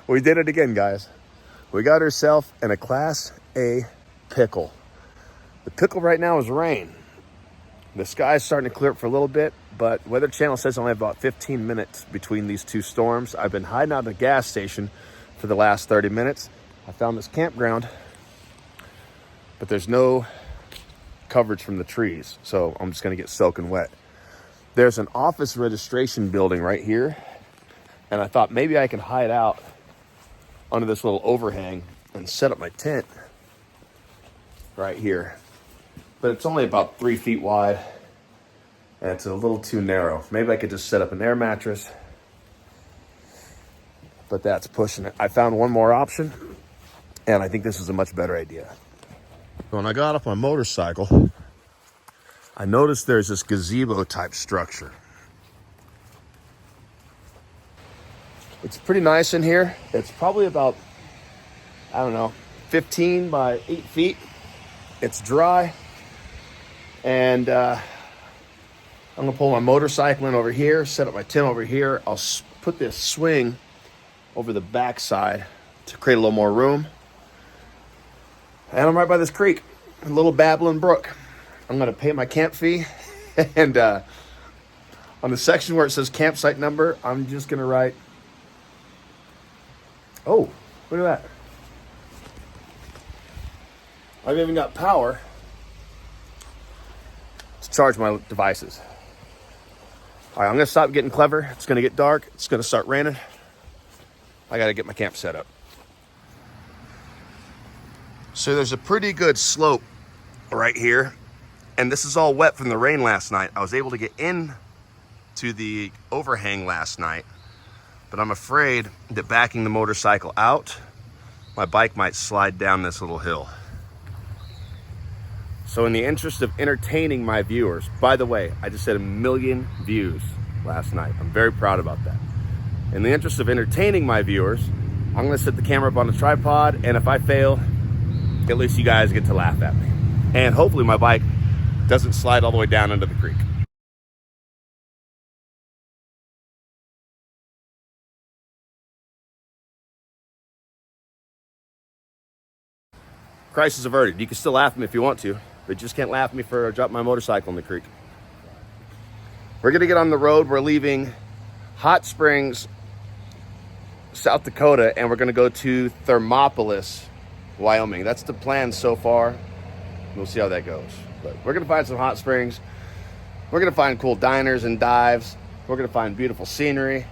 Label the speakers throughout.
Speaker 1: We did it again, guys. We got ourselves in a Class A pickle. The pickle right now is rain. The sky's starting to clear up for a little bit, but Weather Channel says only about 15 minutes between these two storms. I've been hiding out at a gas station for the last 30 minutes. I found this campground, but there's no coverage from the trees, so I'm just gonna get soaking wet. There's an office registration building right here, and I thought maybe I could hide out under this little overhang and set up my tent right here. But it's only about 3 feet wide, and it's a little too narrow. Maybe I could just set up an air mattress, but that's pushing it. I found one more option, and I think this is a much better idea. When I got off my motorcycle, I noticed there's this gazebo type structure. It's pretty nice in here. It's probably about, I don't know, 15 by 8 feet. It's dry. And I'm gonna pull my motorcycle in over here, set up my tent over here. I'll put this swing over the backside to create a little more room. And I'm right by this creek, a little babbling brook. I'm gonna pay my camp fee, and on the section where it says campsite number, I'm just gonna write, oh, look at that. I've even got power to charge my devices. All right, I'm gonna stop getting clever. It's gonna get dark. It's gonna start raining. I gotta get my camp set up. So there's a pretty good slope right here, and this is all wet from the rain last night. I was able to get in to the overhang last night, but I'm afraid that backing the motorcycle out, my bike might slide down this little hill. So in the interest of entertaining my viewers, by the way, I just had 1 million views last night. I'm very proud about that. In the interest of entertaining my viewers, I'm gonna set the camera up on a tripod, and if I fail, at least you guys get to laugh at me. And hopefully my bike doesn't slide all the way down into the creek. Crisis averted. You can still laugh at me if you want to, but you just can't laugh at me for dropping my motorcycle in the creek. We're gonna get on the road. We're leaving Hot Springs, South Dakota, and we're gonna go to Thermopolis, Wyoming. That's the plan so far. We'll see how that goes. But we're gonna find some hot springs. We're gonna find cool diners and dives. We're gonna find beautiful scenery.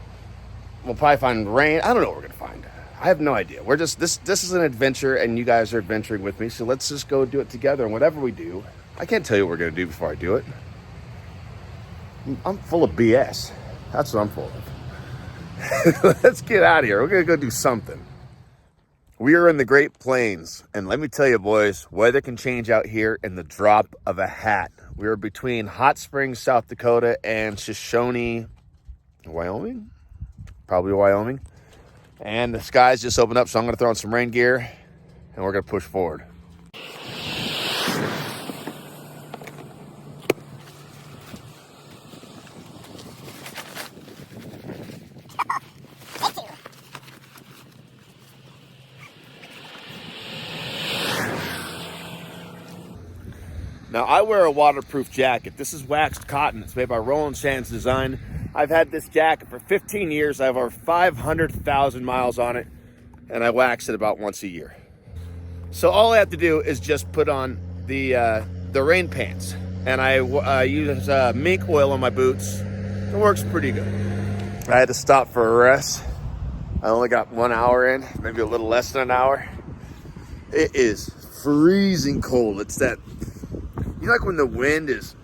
Speaker 1: We'll probably find rain. I don't know what we're gonna find. I have no idea. We're just, this is an adventure, and you guys are adventuring with me, so let's just go do it together. And whatever we do, I can't tell you what we're gonna do before I do it. I'm full of BS. That's what I'm full of. Let's get out of here. We're gonna go do something. We are in the Great Plains, and let me tell you, boys, weather can change out here in the drop of a hat. We are between Hot Springs, South Dakota, and Shoshone, Wyoming? Probably Wyoming. And the skies just opened up, so I'm going to throw on some rain gear, and we're going to push forward. Now, I wear a waterproof jacket. This is waxed cotton. It's made by Roland Shands Design. I've had this jacket for 15 years. I have over 500,000 miles on it, and I wax it about once a year. So all I have to do is just put on the rain pants, and I use mink oil on my boots. It works pretty good. I had to stop for a rest. I only got 1 hour in, maybe a little less than an hour. It is freezing cold. It's that, you know, like when the wind is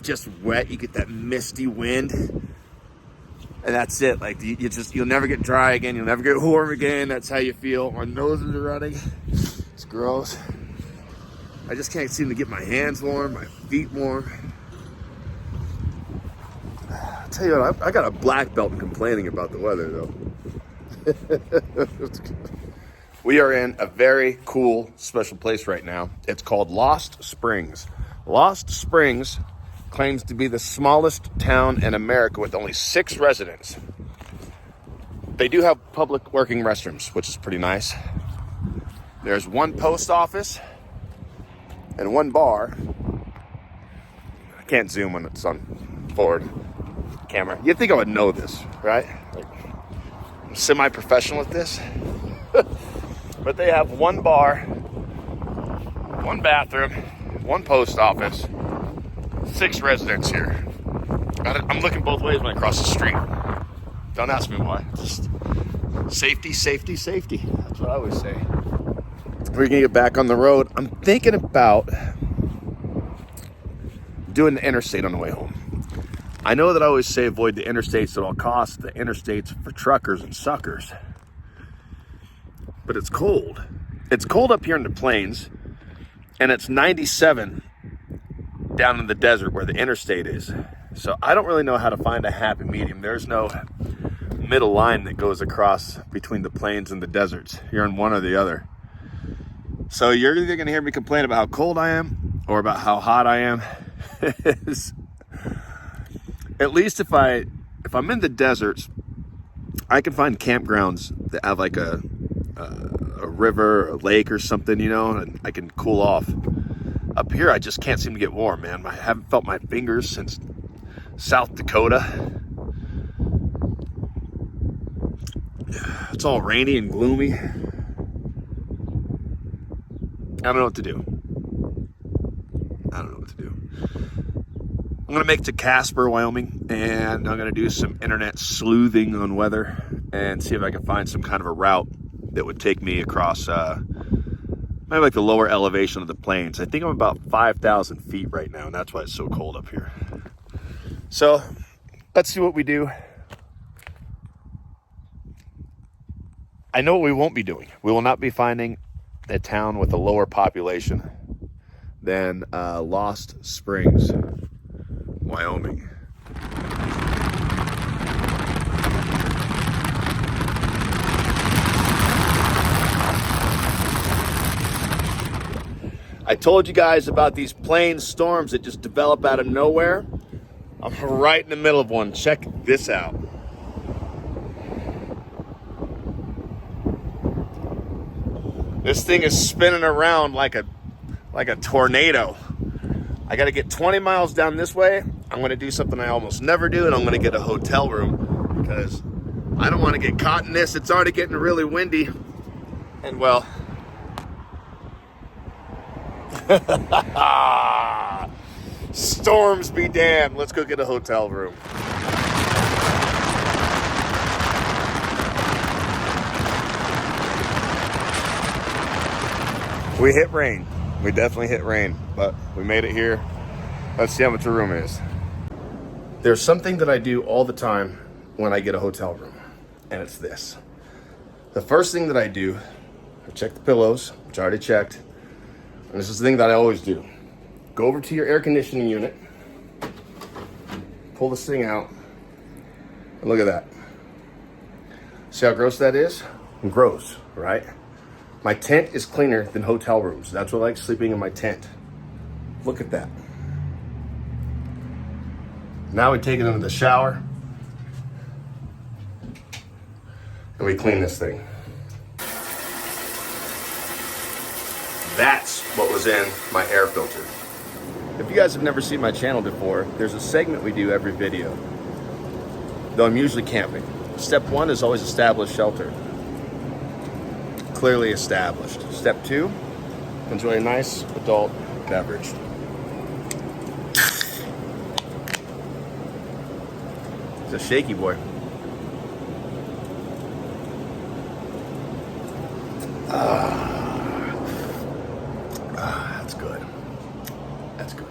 Speaker 1: just wet, you get that misty wind, and that's it. Like you'll never get dry again. You'll never get warm again. That's how you feel. My nose is running. It's gross. I just can't seem to get my hands warm, my feet warm. I'll tell you what, I got a black belt in complaining about the weather, though. We are in a very cool, special place right now. It's called Lost Springs. Lost Springs claims to be the smallest town in America with only 6 residents. They do have public working restrooms, which is pretty nice. There's one post office and one bar. I can't zoom when it's on forward camera. You'd think I would know this, right? Like, I'm semi-professional at this. But they have one bar, one bathroom, one post office, 6 residents here. I'm looking both ways when I cross the street. Don't ask me why. Just safety, safety, safety. That's what I always say. We're gonna get back on the road. I'm thinking about doing the interstate on the way home. I know that I always say avoid the interstates at all costs. The interstates for truckers and suckers. But it's cold. It's cold up here in the plains, and it's 97 down in the desert where the interstate is. So I don't really know how to find a happy medium. There's no middle line that goes across between the plains and the deserts. You're on one or the other. So you're either going to hear me complain about how cold I am or about how hot I am. At least if I'm in the deserts, I can find campgrounds that have like a river, a lake or something, you know, and I can cool off. Up here, I just can't seem to get warm, man. I haven't felt my fingers since South Dakota. It's all rainy and gloomy. I don't know what to do. I'm going to make it to Casper, Wyoming, and I'm going to do some internet sleuthing on weather and see if I can find some kind of a route that would take me across maybe like the lower elevation of the plains. I think I'm about 5,000 feet right now, and that's why it's so cold up here. So let's see what we do. I know what we won't be doing. We will not be finding a town with a lower population than Lost Springs, Wyoming. I told you guys about these plains storms that just develop out of nowhere. I'm right in the middle of one. Check this out. This thing is spinning around like a tornado. I got to get 20 miles down this way. I'm going to do something I almost never do, and I'm going to get a hotel room because I don't want to get caught in this. It's already getting really windy. And well, storms be damned. Let's go get a hotel room. We hit rain. We definitely hit rain, but we made it here. Let's see how much the room is. There's something that I do all the time when I get a hotel room, and it's this. The first thing that I do, I check the pillows, which I already checked, and this is the thing that I always do. Go over to your air conditioning unit, pull this thing out, and look at that. See how gross that is? Gross, right? My tent is cleaner than hotel rooms. That's what I like sleeping in my tent. Look at that. Now we take it into the shower and we clean this thing. That's what was in my air filter. If you guys have never seen my channel before, there's a segment we do every video, though I'm usually camping. Step 1 is always establish shelter. Clearly established. Step 2, enjoy a nice adult beverage. It's a shaky boy. That's good. That's good.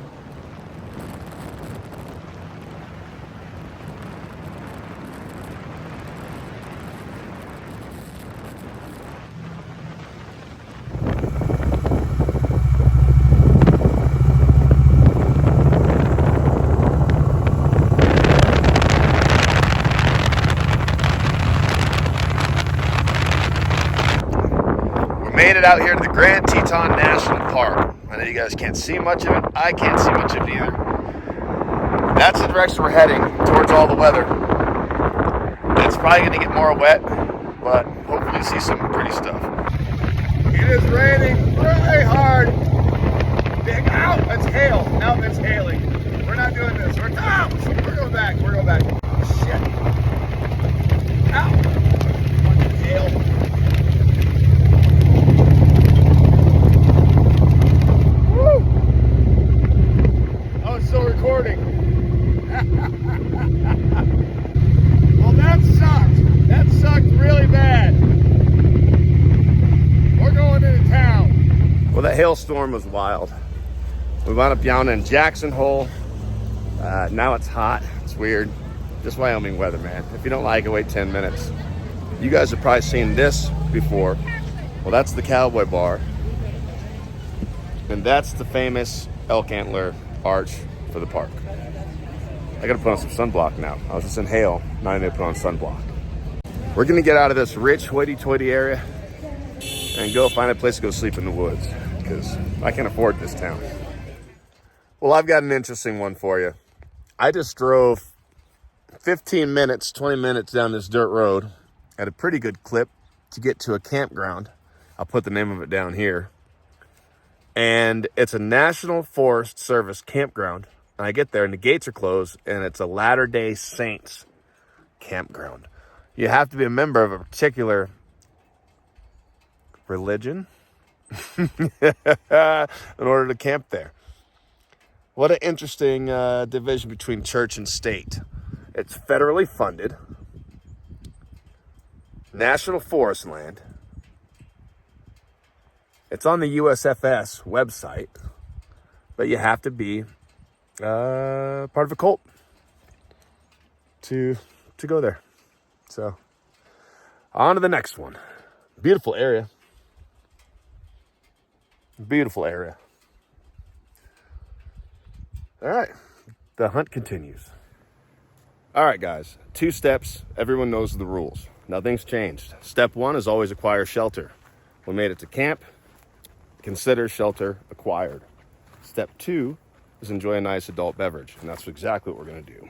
Speaker 1: Made it out here to the Grand Teton National Park. I know you guys can't see much of it. I can't see much of it either. That's the direction we're heading, towards all the weather. It's probably going to get more wet, but hopefully see some pretty stuff. It is raining really hard. Dig out. That's hail. No, it's hailing. We're not doing this. We're going back. We're going back. Shit. Ow. Fucking hail. Woo. Oh, it's still recording. Well, that sucked. That sucked really bad. We're going into town. Well, that hailstorm was wild. We wound up down in Jackson Hole. Now it's hot. It's weird. Just Wyoming weather, man. If you don't like it, wait 10 minutes. You guys have probably seen this before. Well, that's the Cowboy Bar. And that's the famous elk antler arch for the park. I gotta put on some sunblock now. I was just in hail, now I need to put on sunblock. We're gonna get out of this rich hoity-toity area and go find a place to go sleep in the woods, because I can't afford this town. Well, I've got an interesting one for you. I just drove 15 minutes, 20 minutes down this dirt road at a pretty good clip to get to a campground. I'll put the name of it down here. And it's a National Forest Service campground. And I get there and the gates are closed and it's a Latter-day Saints campground. You have to be a member of a particular religion in order to camp there. What an interesting division between church and state. It's federally funded, national forest land. It's on the USFS website, but you have to be part of a cult to go there. So on to the next one. Beautiful area. Beautiful area. All right, the hunt continues. All right, guys, 2 steps. Everyone knows the rules. Nothing's changed. Step 1 is always acquire shelter. We made it to camp. Consider shelter acquired. Step 2 is enjoy a nice adult beverage, and that's exactly what we're gonna do.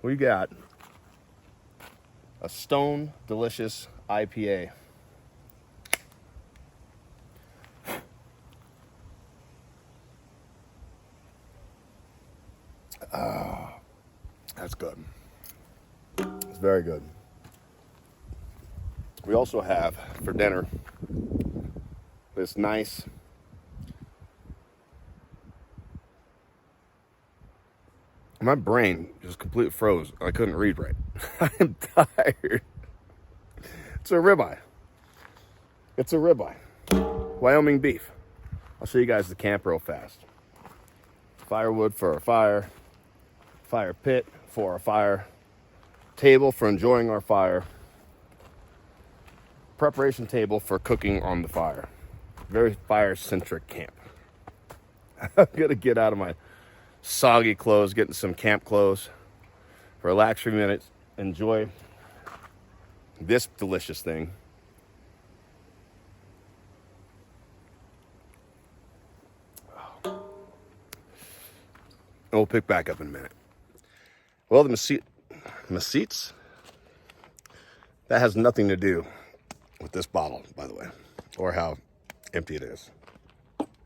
Speaker 1: We got a Stone Delicious IPA. That's good. It's very good. We also have for dinner this nice my brain just completely froze. I couldn't read right. I'm tired. It's a ribeye. It's a ribeye. Wyoming beef. I'll show you guys the camp real fast. Firewood for a fire. Fire pit for a fire. Table for enjoying our fire. Preparation table for cooking on the fire. Very fire-centric camp. I'm gonna get out of my soggy clothes, get in some camp clothes, relax for a minute, enjoy this delicious thing. And we'll pick back up in a minute. Well, the mesquites, that has nothing to do with this bottle, by the way, or how empty it is.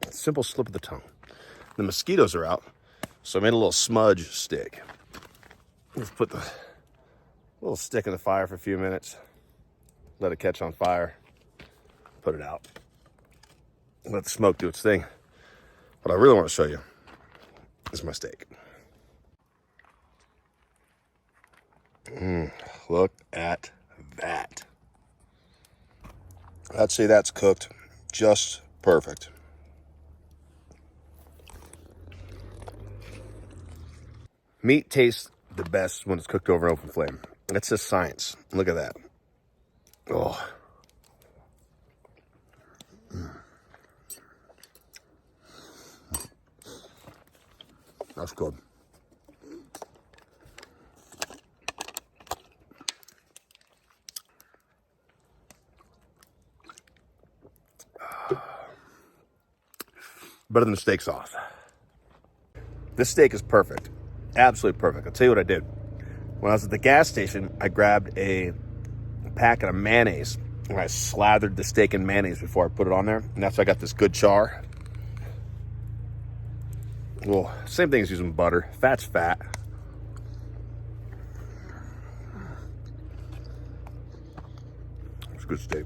Speaker 1: It's a simple slip of the tongue. The mosquitoes are out, so I made a little smudge stick. Let's put the little stick in the fire for a few minutes, let it catch on fire, put it out, let the smoke do its thing. What I really want to show you is my steak. Look at that. I'd say that's cooked just perfect. Meat tastes the best when it's cooked over an open flame. That's just science. Look at that. Oh. That's good. Better than the steak sauce. This steak is perfect. Absolutely perfect. I'll tell you what I did. When I was at the gas station, I grabbed a packet of mayonnaise and I slathered the steak in mayonnaise before I put it on there. And that's how I got this good char. Well, same thing as using butter. Fat's fat. It's a good steak.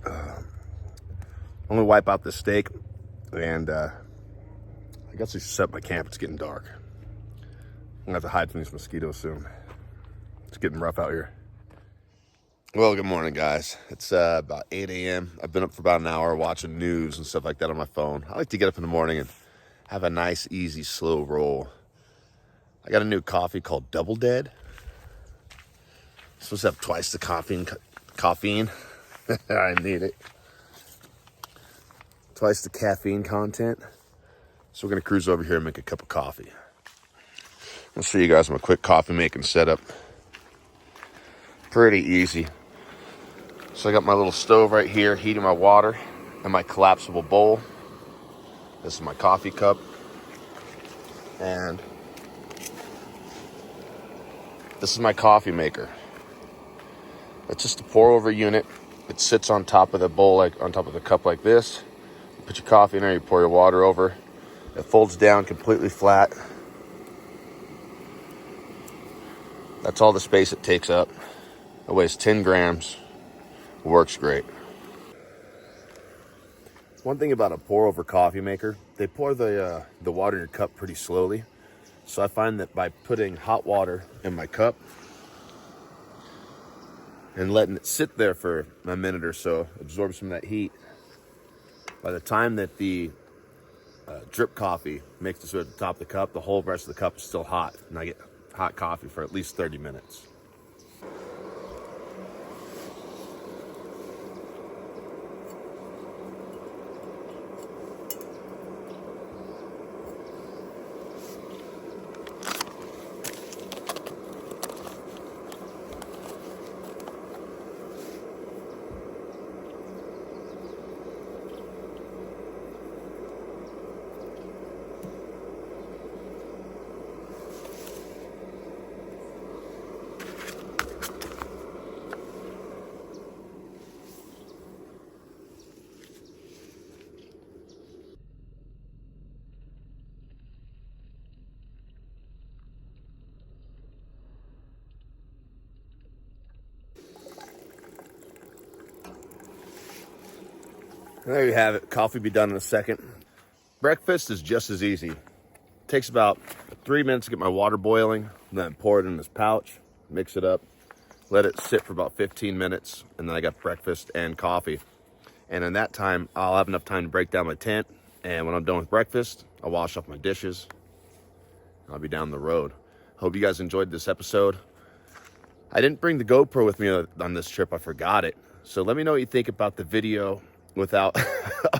Speaker 1: I'm gonna wipe out this steak, and I guess I should set my camp. It's getting dark. I'm gonna have to hide from these mosquitoes soon. It's getting rough out here. Well, good morning, guys. It's about 8 a.m. I've been up for about an hour watching news and stuff like that on my phone. I like to get up in the morning and have a nice, easy, slow roll. I got a new coffee called Double Dead. It's supposed to have twice the caffeine. I need it. Twice the caffeine content. So we're gonna cruise over here and make a cup of coffee. I'll show you guys my quick coffee making setup. Pretty easy. So I got my little stove right here, heating my water and my collapsible bowl. This is my coffee cup. And this is my coffee maker. It's just a pour over unit. It sits on top of the bowl, like on top of the cup like this. You put your coffee in there, you pour your water over. It folds down completely flat. That's all the space it takes up. It weighs 10 grams. Works great. One thing about a pour over coffee maker, they pour the water in your cup pretty slowly. So I find that by putting hot water in my cup and letting it sit there for a minute or so, absorb some of that heat, by the time that the drip coffee makes it to the top of the cup, the whole rest of the cup is still hot, and I get hot coffee for at least 30 minutes. There you have it. Coffee will be done in a second. Breakfast is just as easy. It takes about 3 minutes to get my water boiling, then pour it in this pouch, mix it up, let it sit for about 15 minutes, and then I got breakfast and coffee. And in that time, I'll have enough time to break down my tent, and when I'm done with breakfast, I'll wash off my dishes. I'll be down the road. Hope you guys enjoyed this episode. I didn't bring the GoPro with me on this trip. I forgot it. So let me know what you think about the video without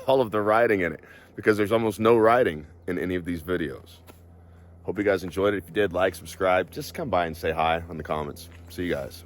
Speaker 1: all of the riding in it, because there's almost no riding in any of these videos. Hope you guys enjoyed it. If you did, like, subscribe. Just come by and say hi in the comments. See you guys.